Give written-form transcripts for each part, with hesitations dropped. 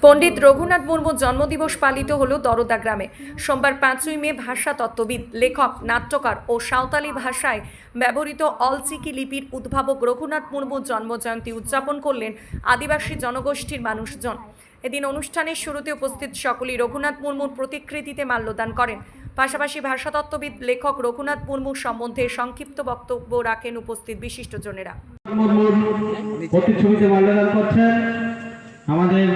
পণ্ডিত রঘুনাথ মুর্মুর জন্মদিবস পালিত হল দরদা গ্রামে। সোমবার 5ই মে ভাষাতত্ত্ববিদ, লেখক, নাট্যকার ও সাঁওতালি ভাষায় ব্যবহৃত অলচিকি লিপির উদ্ভাবক রঘুনাথ মুর্মুর জন্মজয়ন্তী উদযাপন করলেন আদিবাসী জনগোষ্ঠীর মানুষজন। এদিন অনুষ্ঠানের শুরুতে উপস্থিত সকলেই রঘুনাথ মুর্মুর প্রতিকৃতিতে মাল্যদান করেন। পাশাপাশি ভাষাতত্ত্ববিদ, লেখক রঘুনাথ মুর্মুর সম্বন্ধে সংক্ষিপ্ত বক্তব্য রাখেন উপস্থিত বিশিষ্টজনেরা। প্রতিচ্ছবিতে মাল্যদান করছেন আমাদের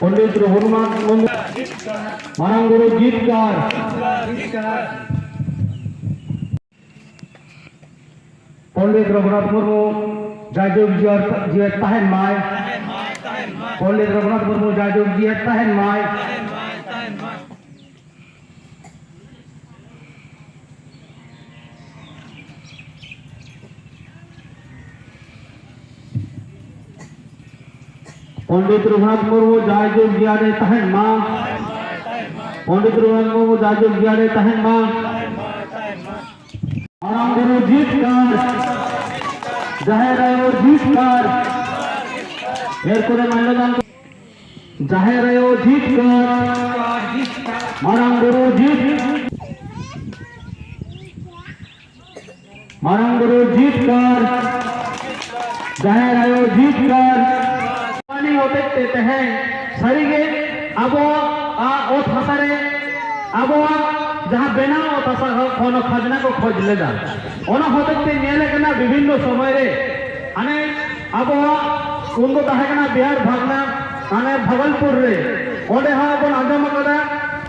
पंडित रघुनाथ मुर्मू मानंगुरु गीतकार पंडित रघुनाथ मुर्मू जायजुग जियत तहन माय पंडित रघुनाथ मुर्मू जायजुग जियत तहन माय पंडित रघुनाथ मुर्मू जायजुग जियारे तहन मां पंडित रघुनाथ मुर्मू जायजुग जियारे तहन मां मानंगुरु गीतकार जाहेर आयो गीतकार एरपरे माल्यदान जाहेर आयो गीतकार मानंगुरु गीतकार जाहेर आयो गीतकार होते तहन सारिगे अब ओत हसारे अब जहाँ बेना खजना को खोज लेदा होते विभिन्न समय आने अब उन बिहार भागना आने भगलपुर रे ओडे बन आजम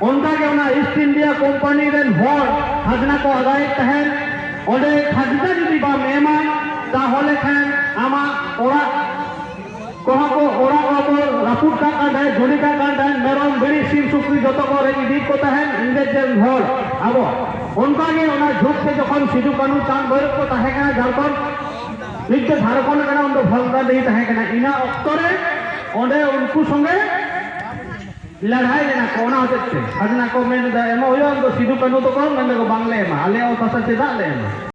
उनका ईस्ट इंडिया कोम्पानी खजना को आदाय तहन ओडे खजना जुदी बाम एमा ताहले खान आमा ओरा कहा को ओरा को रापुट का कांड है झोली का कांड है मेरम बेड़ी सिर सुक्री जो को इदी को तहन इंग्रेज जेल हल अब उनका के ओना झुक से जखन सिधु कानू चांद भैरव को तहे कना झारखंड निज झारखंड कना उन भलदा नहीं तहे कना इना अक्तरे ओंडे उनको संगे लड़ाई लेना कोना होते खजना को मेन एमा होयो सिधु कानू तो को मेन को बांग्ले में आले ओ तसा चेदा ले